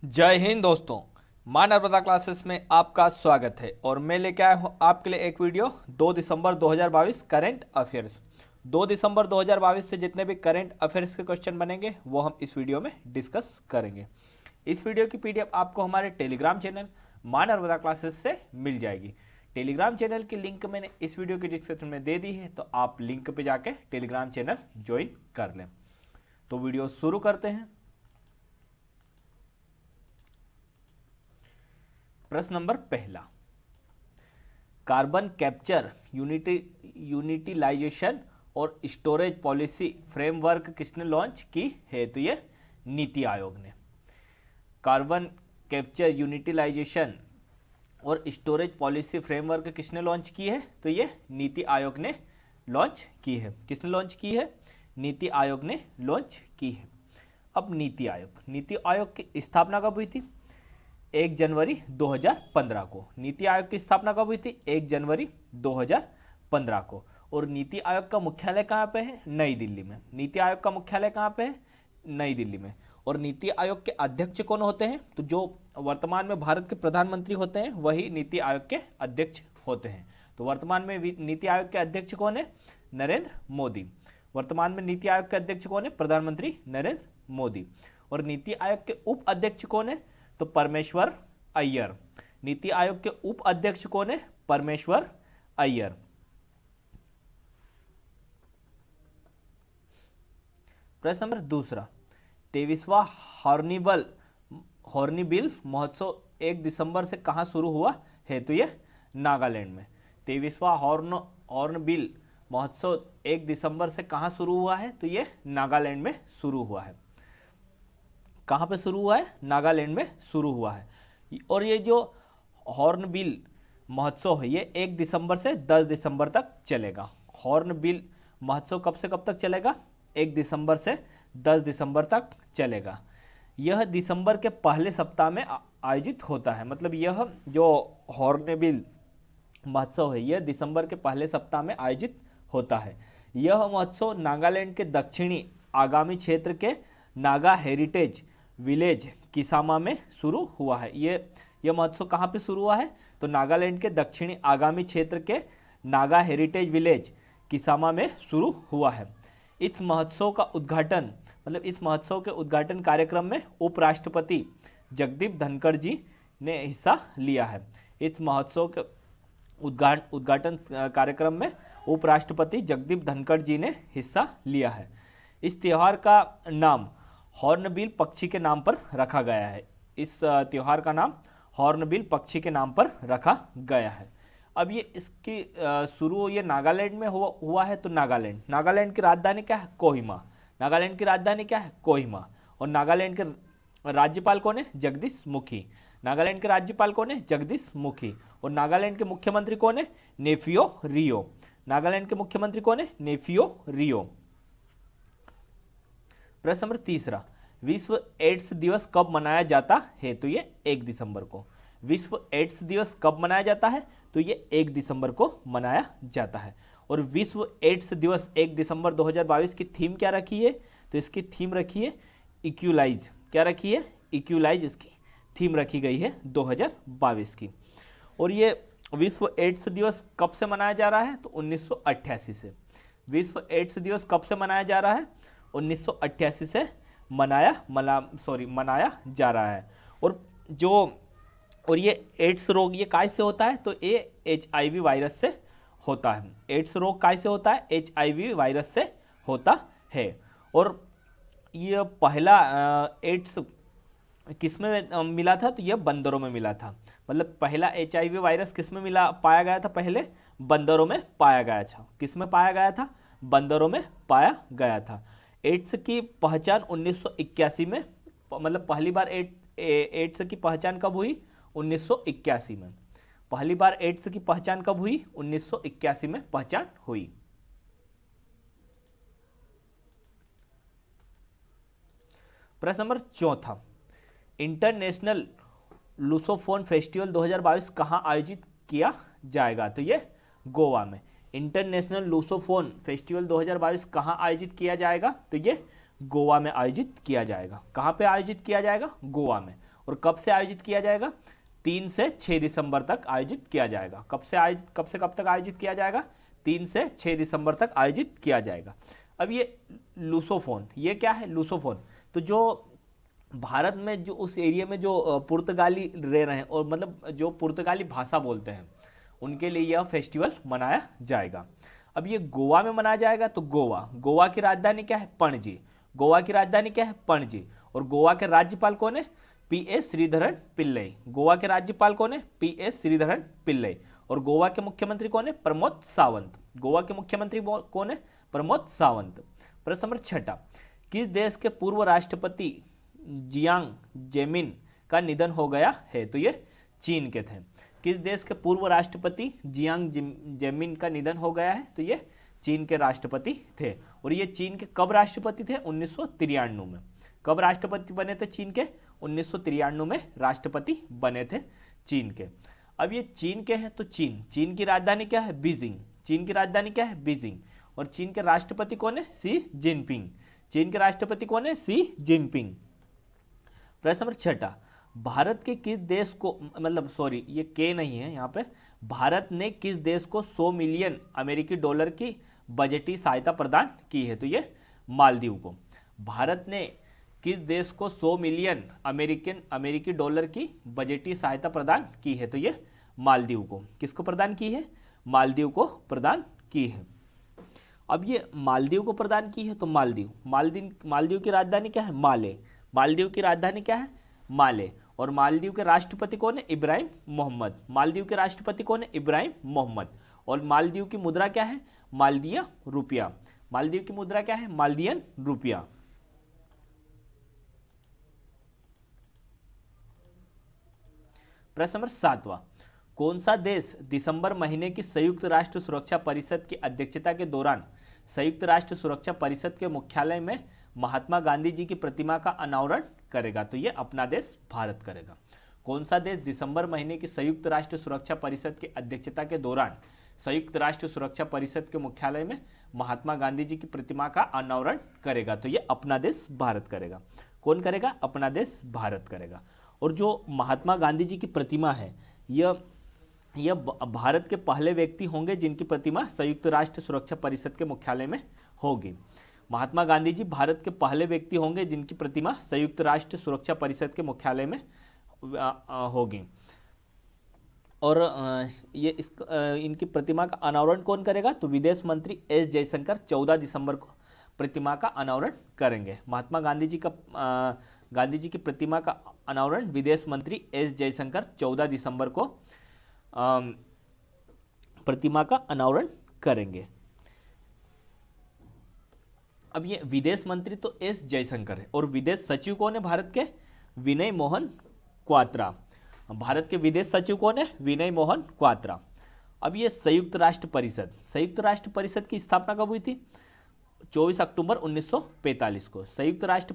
जय हिंद दोस्तों। मां नर्मदा क्लासेस में आपका स्वागत है और मैं लेके आया हूँ आपके लिए एक वीडियो 2 दिसंबर 2022 करंट अफेयर्स। 2 दिसंबर 2022 से जितने भी करंट अफेयर्स के क्वेश्चन बनेंगे वो हम इस वीडियो में डिस्कस करेंगे। इस वीडियो की पीडीएफ आपको हमारे टेलीग्राम चैनल मां नर्मदा क्लासेस से मिल जाएगी। टेलीग्राम चैनल की लिंक मैंने इस वीडियो के डिस्क्रिप्शन में दे दी है, तो आप लिंक पे जाके टेलीग्राम चैनल ज्वाइन कर लें। तो वीडियो शुरू करते हैं। प्रश्न नंबर पहला, कार्बन कैप्चर यूटिलाइजेशन और स्टोरेज पॉलिसी फ्रेमवर्क किसने लॉन्च की है? तो ये नीति आयोग ने। कार्बन कैप्चर यूटिलाइजेशन और स्टोरेज पॉलिसी फ्रेमवर्क किसने लॉन्च की है? तो ये नीति आयोग ने लॉन्च की है। किसने लॉन्च की है? नीति आयोग ने लॉन्च की है। अब नीति आयोग की स्थापना कब हुई थी? 1 जनवरी 2015 को। नीति आयोग की स्थापना कब हुई थी? 1 जनवरी 2015 को। और नीति आयोग का मुख्यालय कहाँ पे है? नई दिल्ली में। नीति आयोग का मुख्यालय कहाँ पे है? नई दिल्ली में। और नीति आयोग के अध्यक्ष कौन होते हैं? तो जो वर्तमान में भारत के प्रधानमंत्री होते हैं वही नीति आयोग के अध्यक्ष होते हैं। तो वर्तमान में नीति आयोग के अध्यक्ष कौन है? नरेंद्र मोदी। वर्तमान में नीति आयोग के अध्यक्ष कौन है? प्रधानमंत्री नरेंद्र मोदी। और नीति आयोग के उप अध्यक्ष कौन है? तो परमेश्वर अय्यर। नीति आयोग के उप अध्यक्ष कौन है? परमेश्वर अय्यर। प्रश्न नंबर दूसरा, 23वां हॉर्नबिल महोत्सव 1 दिसंबर से कहां शुरू हुआ है? तो यह नागालैंड में। 23वां हॉर्नबिल महोत्सव 1 दिसंबर से कहां शुरू हुआ है? तो यह नागालैंड में शुरू हुआ है। कहाँ पे शुरू हुआ है? नागालैंड में शुरू हुआ है। और ये जो हॉर्नबिल महोत्सव है ये 1 दिसंबर से 10 दिसंबर तक चलेगा। हॉर्नबिल महोत्सव कब से कब तक चलेगा? 1 दिसंबर से 10 दिसंबर तक चलेगा। यह दिसंबर के पहले सप्ताह में आयोजित होता है। मतलब यह जो हॉर्नबिल महोत्सव है यह दिसंबर के पहले सप्ताह में आयोजित होता है। यह महोत्सव नागालैंड के दक्षिणी आगामी क्षेत्र के नागा हेरिटेज विलेज किसामा में शुरू हुआ है। यह महोत्सव कहाँ पे शुरू हुआ है? तो नागालैंड के दक्षिणी आगामी क्षेत्र के नागा हेरिटेज विलेज किसामा में शुरू हुआ है। इस महोत्सव के उद्घाटन कार्यक्रम में उपराष्ट्रपति जगदीप धनखड़ जी ने हिस्सा लिया है। इस महोत्सव के उद्घाटन कार्यक्रम में उपराष्ट्रपति जगदीप धनखड़ जी ने हिस्सा लिया है। इस त्योहार का नाम हॉर्नबिल पक्षी के नाम पर रखा गया है। इस त्योहार का नाम हॉर्नबिल पक्षी के नाम पर रखा गया है। अब ये इसकी शुरू ये नागालैंड में हुआ है। तो नागालैंड की राजधानी क्या है? कोहिमा। नागालैंड की राजधानी क्या है? कोहिमा। और नागालैंड के राज्यपाल कौन है? जगदीश मुखी। नागालैंड के राज्यपाल कौन है? जगदीश मुखी। और नागालैंड के मुख्यमंत्री कौन है? नेफियो रियो। नागालैंड के मुख्यमंत्री कौन है? नेफियो रियो। प्रश्न नंबर तीसरा, विश्व एड्स दिवस कब मनाया जाता है? तो ये 1 दिसंबर को। विश्व एड्स दिवस कब मनाया जाता है? तो ये 1 दिसंबर को मनाया जाता है। और विश्व एड्स दिवस 1 दिसंबर 2022 की थीम क्या रखी है? तो इसकी थीम रखी है इक्वलाइज। क्या रखी है? इक्वलाइज इसकी थीम रखी गई है 2022 की। और ये विश्व एड्स दिवस कब से मनाया जा रहा है? तो 1988 से। विश्व एड्स दिवस कब से मनाया जा रहा है? 1988 से मनाया जा रहा है। और ये एड्स रोग ये काय से होता है? तो ये HIV वायरस से होता है। एड्स रोग काय से होता है? HIV वायरस से होता है। और ये पहला एड्स किस में मिला था? तो ये बंदरों में मिला था। मतलब पहला HIV वायरस किस में पाया गया था? पहले बंदरों में पाया गया था। किस में पाया गया था? बंदरों में पाया गया था। एड्स की पहचान 1981 में, मतलब पहली बार एड्स की पहचान कब हुई? 1981 में। पहली बार एड्स की पहचान कब हुई? 1981 में पहचान हुई। प्रश्न नंबर चौथा, इंटरनेशनल लूसोफोन फेस्टिवल 2022 कहां आयोजित किया जाएगा? तो ये गोवा में। इंटरनेशनल लूसोफोन फेस्टिवल 2022 कहां आयोजित किया जाएगा? तो ये गोवा में आयोजित किया जाएगा। कहाँ पे आयोजित किया जाएगा? गोवा में। और कब से आयोजित किया जाएगा? 3 से 6 दिसंबर तक आयोजित किया जाएगा। कब से कब तक आयोजित किया जाएगा? 3 से 6 दिसंबर तक आयोजित किया जाएगा। अब ये लूसोफोन, ये क्या है? लूसोफोन, तो जो भारत में जो उस एरिया में जो पुर्तगाली रह रहे हैं और मतलब जो पुर्तगाली भाषा बोलते हैं उनके लिए यह फेस्टिवल मनाया जाएगा। अब ये गोवा में मनाया जाएगा, तो गोवा की राजधानी क्या है? पणजी। गोवा की राजधानी क्या है? पणजी। और गोवा के राज्यपाल कौन है? पी.एस. श्रीधरन पिल्लई। गोवा के राज्यपाल कौन है? पी.एस. श्रीधरन पिल्लई। और गोवा के मुख्यमंत्री कौन है? प्रमोद सावंत। गोवा के मुख्यमंत्री कौन है? प्रमोद सावंत। प्रश्न नंबर 6, किस देश के पूर्व राष्ट्रपति जियांग जेमिन का निधन हो गया है? तो ये चीन के थे। किस देश के पूर्व राष्ट्रपति जियांग जेमिन का निधन हो गया है? तो ये चीन के राष्ट्रपति थे। और ये चीन के कब राष्ट्रपति थे? 1993 में। कब राष्ट्रपति बने थे चीन के? 1993 में राष्ट्रपति बने थे चीन के। अब ये चीन के हैं, तो चीन की राजधानी क्या है? बीजिंग। चीन की राजधानी क्या है? बीजिंग। और चीन के राष्ट्रपति कौन है? Xi Jinping. चीन के राष्ट्रपति कौन है? Xi Jinping. प्रश्न नंबर 6, भारत के किस देश को, मतलब सॉरी ये के नहीं है यहाँ पे, भारत ने किस देश को 100 मिलियन अमेरिकी डॉलर की बजटीय सहायता प्रदान की है? तो ये मालदीव को। भारत ने किस देश को 100 मिलियन अमेरिकी डॉलर की बजटीय सहायता प्रदान की है? तो ये मालदीव को। किसको प्रदान की है? मालदीव को प्रदान की है। अब ये मालदीव को प्रदान की है, तो मालदीव की राजधानी क्या है? माले। मालदीव की राजधानी क्या है? माले। और मालदीव के राष्ट्रपति कौन है? इब्राहिम मोहम्मद। मालदीव के राष्ट्रपति कौन है? इब्राहिम मोहम्मद। और मालदीव की मुद्रा क्या है? मालदीय रुपया। मालदीव की मुद्रा क्या है? मालदीयन रुपया। प्रश्न नंबर 7, कौन सा देश दिसंबर महीने की संयुक्त राष्ट्र सुरक्षा परिषद की अध्यक्षता के दौरान संयुक्त राष्ट्र सुरक्षा परिषद के मुख्यालय में महात्मा गांधी जी की प्रतिमा का अनावरण करेगा? तो ये अपना देश भारत करेगा। कौन सा देश दिसंबर महीने की संयुक्त राष्ट्र सुरक्षा परिषद की अध्यक्षता के दौरान संयुक्त राष्ट्र सुरक्षा परिषद के मुख्यालय में महात्मा गांधी जी की प्रतिमा का अनावरण करेगा? तो ये अपना देश भारत करेगा। कौन करेगा? अपना देश भारत करेगा। और जो महात्मा गांधी जी की प्रतिमा है, यह भारत के पहले व्यक्ति होंगे जिनकी प्रतिमा संयुक्त राष्ट्र सुरक्षा परिषद के मुख्यालय में होगी। महात्मा गांधी जी भारत के पहले व्यक्ति होंगे जिनकी प्रतिमा संयुक्त राष्ट्र सुरक्षा परिषद के मुख्यालय में होगी। और इनकी प्रतिमा का अनावरण कौन करेगा? तो विदेश मंत्री एस जयशंकर 14 दिसंबर को प्रतिमा का अनावरण करेंगे। महात्मा गांधी जी की प्रतिमा का अनावरण विदेश मंत्री एस जयशंकर 14 दिसंबर को प्रतिमा का अनावरण करेंगे। अब ये विदेश मंत्री तो एस जयशंकर है और विदेश सचिव कौन है भारत के? विनय मोहन क्वात्रा। भारत के विदेश सचिव कौन है? विनय मोहन क्वात्रा। अब ये संयुक्त राष्ट्र परिषद की स्थापना कब हुई थी? 24 अक्टूबर 1945 को। संयुक्त राष्ट्र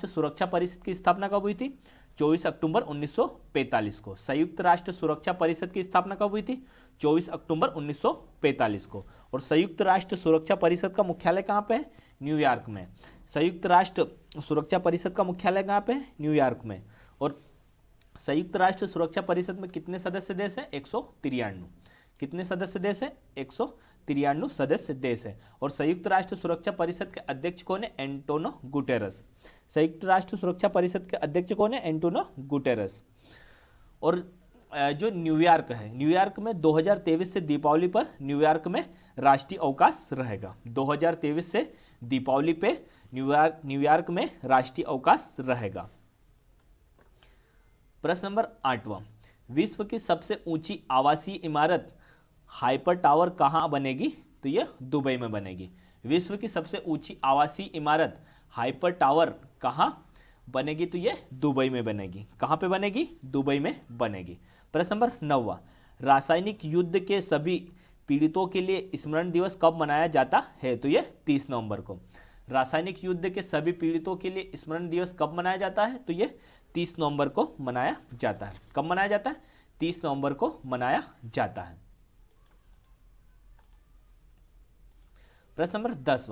सुरक्षा परिषद की स्थापना कब हुई थी? 24 अक्टूबर 1945 को। संयुक्त राष्ट्र सुरक्षा परिषद की स्थापना कब हुई थी? 24 अक्टूबर 1945 को। और संयुक्त राष्ट्र सुरक्षा परिषद का मुख्यालय कहाँ पे है? न्यूयॉर्क में। संयुक्त राष्ट्र सुरक्षा परिषद का मुख्यालय कहाँ पे है? न्यूयॉर्क में। और संयुक्त राष्ट्र सुरक्षा परिषद में कितने सदस्य देश हैं? 193। कितने सदस्य देश हैं? 193 सदस्य देश है। और संयुक्त राष्ट्र सुरक्षा परिषद के अध्यक्ष कौन है? Antonio Guterres. संयुक्त राष्ट्र सुरक्षा परिषद के अध्यक्ष कौन है? Antonio Guterres. और जो न्यूयॉर्क है, न्यूयॉर्क में 2023 से दीपावली पर न्यूयॉर्क में राष्ट्रीय अवकाश रहेगा। 2023 से दीपावली पे न्यूयॉर्क में राष्ट्रीय अवकाश रहेगा। प्रश्न नंबर 8, विश्व की सबसे ऊंची आवासीय इमारत हाइपर टावर कहाँ बनेगी? तो यह दुबई में बनेगी। विश्व की सबसे ऊंची आवासीय इमारत हाइपर टावर कहाँ बनेगी? तो यह दुबई में बनेगी। कहाँ पे बनेगी? दुबई में बनेगी। प्रश्न नंबर 9, रासायनिक युद्ध के सभी पीड़ितों के लिए स्मरण दिवस कब मनाया जाता है? तो यह 30 नवंबर को। रासायनिक युद्ध के सभी पीड़ितों के लिए स्मरण दिवस कब मनाया जाता है? तो यह 30 नवंबर को मनाया जाता है। कब मनाया जाता है? 30 नवंबर को मनाया जाता है। प्रश्न नंबर 10,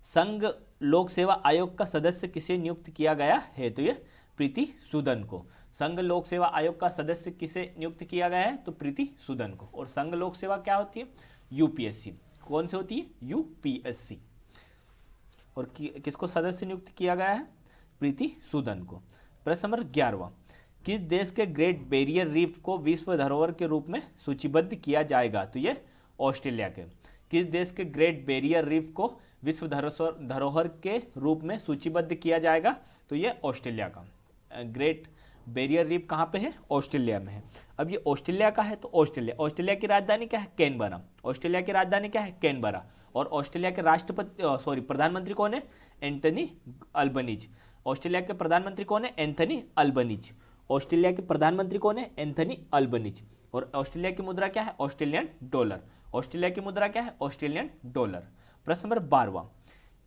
संघ लोक सेवा आयोग का सदस्य किसे नियुक्त किया गया है? तो यह प्रीति सूदन को। संघ लोक सेवा आयोग का सदस्य किसे नियुक्त किया गया है? तो प्रीति सूदन को। और संघ लोक सेवा क्या होती है? यूपीएससी। कौन से होती है? यूपीएससी। और किसको सदस्य नियुक्त किया गया है? प्रीति सूदन को। प्रश्न नंबर 11वां, किस देश के ग्रेट बैरियर रीफ को विश्व धरोहर के रूप में सूचीबद्ध किया जाएगा? तो ये ऑस्ट्रेलिया के। किस देश के ग्रेट बैरियर रीफ को विश्व धरोहर के रूप में सूचीबद्ध किया जाएगा? तो ये ऑस्ट्रेलिया का। ग्रेट बैरियर रीफ कहाँ पे है? ऑस्ट्रेलिया में है। अब ये ऑस्ट्रेलिया का है तो ऑस्ट्रेलिया की राजधानी क्या है? कैनबरा। ऑस्ट्रेलिया की राजधानी क्या है? कैनबरा। और ऑस्ट्रेलिया के प्रधानमंत्री कौन है? Anthony Albanese. ऑस्ट्रेलिया के प्रधानमंत्री कौन है? Anthony Albanese. ऑस्ट्रेलिया के प्रधानमंत्री कौन है? Anthony Albanese. और ऑस्ट्रेलिया की मुद्रा क्या है? Australian dollar. ऑस्ट्रेलिया की मुद्रा क्या है? Australian dollar. प्रश्न नंबर 12वां,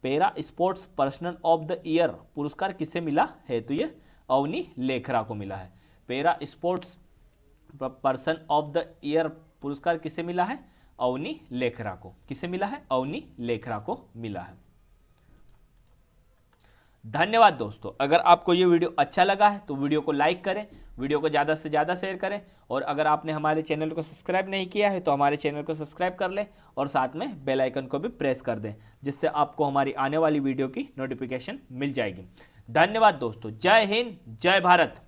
para sports person of the year पुरस्कार किसे मिला है? तो ये अवनी लेखरा को मिला है। Para sports person of the year पुरस्कार किसे मिला है? अवनी लेखरा को। किसे मिला है? अवनी लेखरा को मिला है। धन्यवाद दोस्तों। अगर आपको ये वीडियो अच्छा लगा है तो वीडियो को लाइक करें, वीडियो को ज़्यादा से ज़्यादा शेयर करें, और अगर आपने हमारे चैनल को सब्सक्राइब नहीं किया है तो हमारे चैनल को सब्सक्राइब कर लें और साथ में बेल आइकन को भी प्रेस कर दें, जिससे आपको हमारी आने वाली वीडियो की नोटिफिकेशन मिल जाएगी। धन्यवाद दोस्तों। जय हिंद, जय भारत।